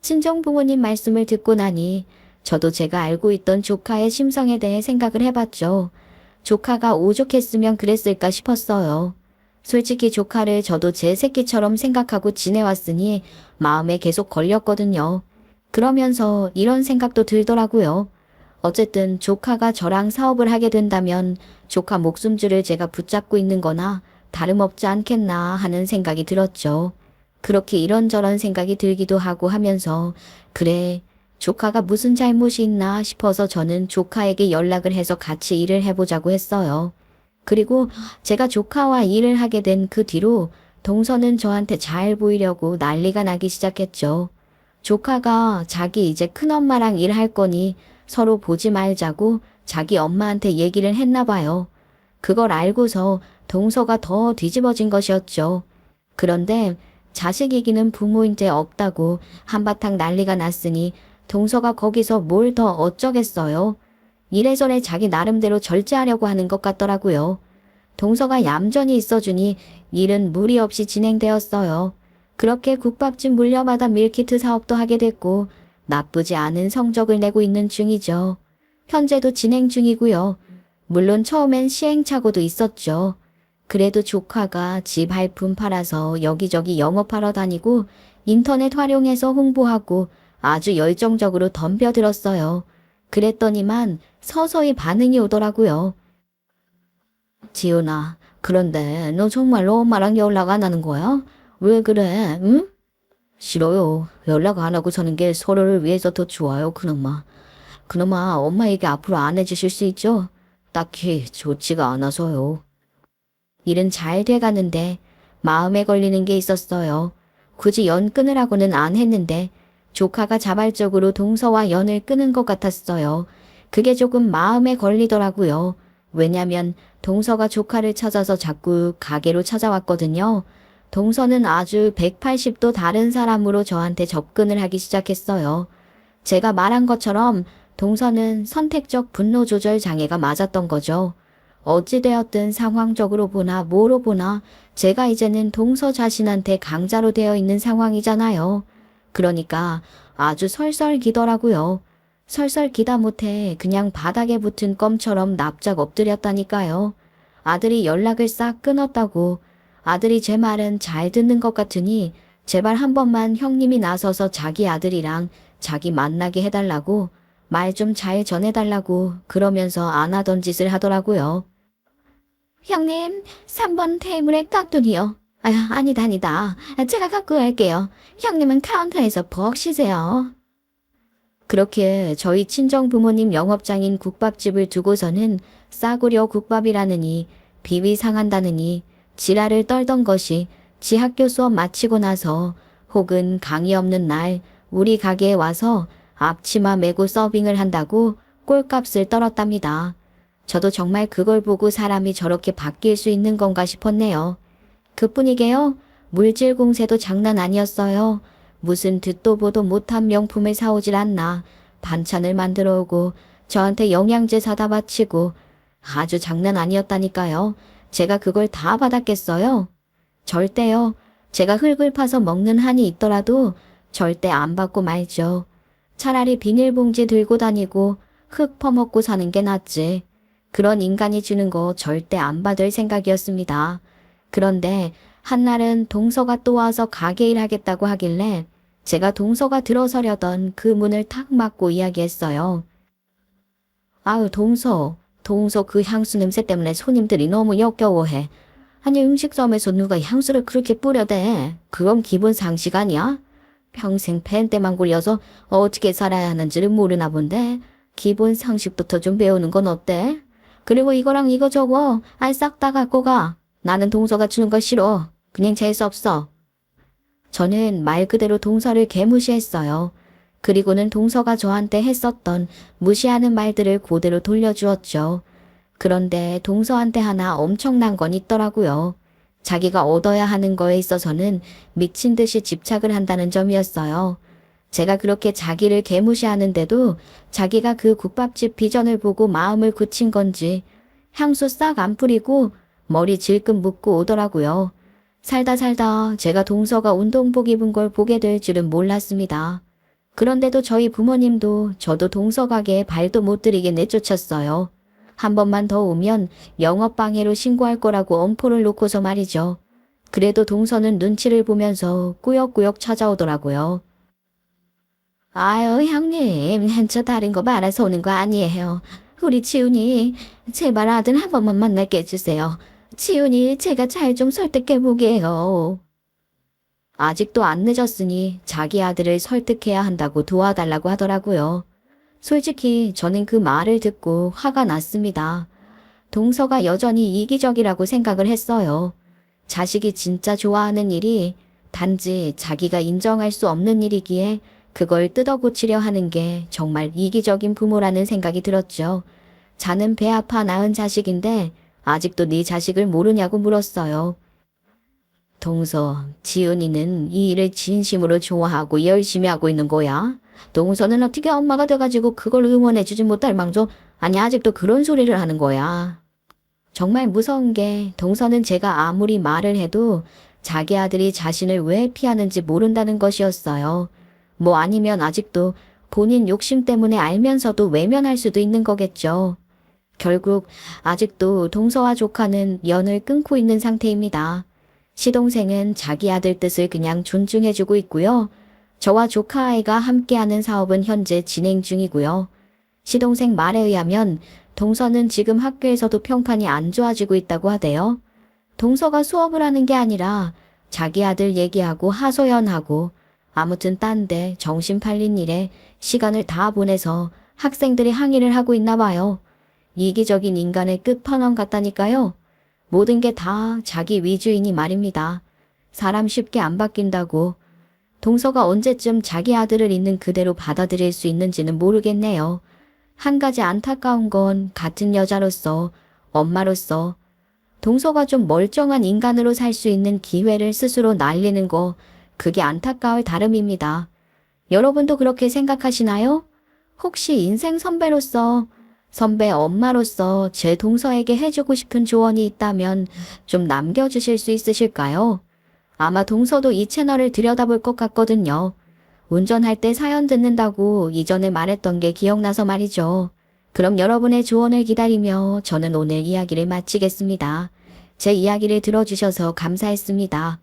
친정 부모님 말씀을 듣고 나니 저도 제가 알고 있던 조카의 심성에 대해 생각을 해봤죠. 조카가 오죽했으면 그랬을까 싶었어요. 솔직히 조카를 저도 제 새끼처럼 생각하고 지내왔으니 마음에 계속 걸렸거든요. 그러면서 이런 생각도 들더라고요. 어쨌든 조카가 저랑 사업을 하게 된다면 조카 목숨줄을 제가 붙잡고 있는 거나 다름없지 않겠나 하는 생각이 들었죠. 그렇게 이런저런 생각이 들기도 하고 하면서 그래, 조카가 무슨 잘못이 있나 싶어서 저는 조카에게 연락을 해서 같이 일을 해보자고 했어요. 그리고 제가 조카와 일을 하게 된 그 뒤로 동서는 저한테 잘 보이려고 난리가 나기 시작했죠. 조카가 자기 이제 큰엄마랑 일할 거니 서로 보지 말자고 자기 엄마한테 얘기를 했나 봐요. 그걸 알고서 동서가 더 뒤집어진 것이었죠. 그런데 자식 이기는 부모인데 없다고 한바탕 난리가 났으니 동서가 거기서 뭘 더 어쩌겠어요. 이래저래 자기 나름대로 절제하려고 하는 것 같더라고요. 동서가 얌전히 있어주니 일은 무리 없이 진행되었어요. 그렇게 국밥집 물려받아 밀키트 사업도 하게 됐고 나쁘지 않은 성적을 내고 있는 중이죠. 현재도 진행 중이고요. 물론 처음엔 시행착오도 있었죠. 그래도 조카가 집 할품 팔아서 여기저기 영업하러 다니고 인터넷 활용해서 홍보하고 아주 열정적으로 덤벼들었어요. 그랬더니만 서서히 반응이 오더라고요. 지은아, 그런데 너 정말로 엄마랑 연락 안 하는 거야? 왜 그래, 응? 싫어요. 연락 안 하고 사는 게 서로를 위해서 더 좋아요, 그놈아. 그놈아, 엄마 얘기 앞으로 안 해주실 수 있죠? 딱히 좋지가 않아서요. 일은 잘 돼가는데 마음에 걸리는 게 있었어요. 굳이 연 끊으라고는 안 했는데 조카가 자발적으로 동서와 연을 끊은 것 같았어요. 그게 조금 마음에 걸리더라고요. 왜냐면 동서가 조카를 찾아서 자꾸 가게로 찾아왔거든요. 동서는 아주 180도 다른 사람으로 저한테 접근을 하기 시작했어요. 제가 말한 것처럼 동서는 선택적 분노 조절 장애가 맞았던 거죠. 어찌되었든 상황적으로 보나 뭐로 보나 제가 이제는 동서 자신한테 강자로 되어 있는 상황이잖아요. 그러니까 아주 설설 기더라고요. 설설 기다 못해 그냥 바닥에 붙은 껌처럼 납작 엎드렸다니까요. 아들이 연락을 싹 끊었다고. 아들이 제 말은 잘 듣는 것 같으니 제발 한 번만 형님이 나서서 자기 아들이랑 자기 만나게 해달라고 말 좀 잘 전해달라고 그러면서 안 하던 짓을 하더라고요. 형님, 3번 테이블에 깍두기요. 아니다. 제가 갖고 갈게요. 형님은 카운터에서 벅 쉬세요. 그렇게 저희 친정 부모님 영업장인 국밥집을 두고서는 싸구려 국밥이라느니 비위 상한다느니 지랄을 떨던 것이 지 학교 수업 마치고 나서 혹은 강의 없는 날 우리 가게에 와서 앞치마 메고 서빙을 한다고 꼴값을 떨었답니다. 저도 정말 그걸 보고 사람이 저렇게 바뀔 수 있는 건가 싶었네요. 그뿐이게요. 물질 공세도 장난 아니었어요. 무슨 듣도 보도 못한 명품을 사오질 않나. 반찬을 만들어 오고 저한테 영양제 사다 바치고 아주 장난 아니었다니까요. 제가 그걸 다 받았겠어요? 절대요. 제가 흙을 파서 먹는 한이 있더라도 절대 안 받고 말죠. 차라리 비닐봉지 들고 다니고 흙 퍼먹고 사는 게 낫지. 그런 인간이 주는 거 절대 안 받을 생각이었습니다. 그런데 한날은 동서가 또 와서 가게 일하겠다고 하길래 제가 동서가 들어서려던 그 문을 탁 막고 이야기했어요. 아유, 동서 그 향수 냄새 때문에 손님들이 너무 역겨워해. 아니, 음식점에서 누가 향수를 그렇게 뿌려대? 그건 기본 상식 아니야? 평생 펜때만 굴려서 어떻게 살아야 하는지를 모르나 본데 기본 상식부터 좀 배우는 건 어때? 그리고 이거랑 이거 저거 싹 다 갖고 가. 나는 동서가 주는 거 싫어. 그냥 재수없어. 저는 말 그대로 동서를 개무시했어요. 그리고는 동서가 저한테 했었던 무시하는 말들을 그대로 돌려주었죠. 그런데 동서한테 하나 엄청난 건 있더라고요. 자기가 얻어야 하는 거에 있어서는 미친 듯이 집착을 한다는 점이었어요. 제가 그렇게 자기를 개무시하는데도 자기가 그 국밥집 비전을 보고 마음을 굳힌 건지 향수 싹 안 뿌리고 머리 질끈 묶고 오더라고요. 살다 제가 동서가 운동복 입은 걸 보게 될 줄은 몰랐습니다. 그런데도 저희 부모님도 저도 동서 가게에 발도 못 들이게 내쫓았어요. 한 번만 더 오면 영업방해로 신고할 거라고 엄포를 놓고서 말이죠. 그래도 동서는 눈치를 보면서 꾸역꾸역 찾아오더라고요. 아유, 형님, 저 다른 거 말아서 오는 거 아니에요. 우리 치훈이 제발 아들 한 번만 만나게 해주세요. 치훈이 제가 잘 좀 설득해보게요. 아직도 안 늦었으니 자기 아들을 설득해야 한다고 도와달라고 하더라고요. 솔직히 저는 그 말을 듣고 화가 났습니다. 동서가 여전히 이기적이라고 생각을 했어요. 자식이 진짜 좋아하는 일이 단지 자기가 인정할 수 없는 일이기에 그걸 뜯어고치려 하는 게 정말 이기적인 부모라는 생각이 들었죠. 자는 배 아파 낳은 자식인데 아직도 네 자식을 모르냐고 물었어요. 동서, 지은이는 이 일을 진심으로 좋아하고 열심히 하고 있는 거야? 동서는 어떻게 엄마가 돼가지고 그걸 응원해주지 못할 망정, 아니 아직도 그런 소리를 하는 거야. 정말 무서운 게 동서는 제가 아무리 말을 해도 자기 아들이 자신을 왜 피하는지 모른다는 것이었어요. 뭐 아니면 아직도 본인 욕심 때문에 알면서도 외면할 수도 있는 거겠죠. 결국 아직도 동서와 조카는 연을 끊고 있는 상태입니다. 시동생은 자기 아들 뜻을 그냥 존중해주고 있고요. 저와 조카 아이가 함께하는 사업은 현재 진행 중이고요. 시동생 말에 의하면 동서는 지금 학교에서도 평판이 안 좋아지고 있다고 하대요. 동서가 수업을 하는 게 아니라 자기 아들 얘기하고 하소연하고 아무튼 딴데 정신 팔린 일에 시간을 다 보내서 학생들이 항의를 하고 있나 봐요. 이기적인 인간의 끝판왕 같다니까요. 모든 게 다 자기 위주이니 말입니다. 사람 쉽게 안 바뀐다고. 동서가 언제쯤 자기 아들을 있는 그대로 받아들일 수 있는지는 모르겠네요. 한 가지 안타까운 건 같은 여자로서, 엄마로서 동서가 좀 멀쩡한 인간으로 살 수 있는 기회를 스스로 날리는 거, 그게 안타까울 따름입니다. 여러분도 그렇게 생각하시나요? 혹시 인생 선배로서, 선배 엄마로서 제 동서에게 해주고 싶은 조언이 있다면 좀 남겨주실 수 있으실까요? 아마 동서도 이 채널을 들여다볼 것 같거든요. 운전할 때 사연 듣는다고 이전에 말했던 게 기억나서 말이죠. 그럼 여러분의 조언을 기다리며 저는 오늘 이야기를 마치겠습니다. 제 이야기를 들어주셔서 감사했습니다.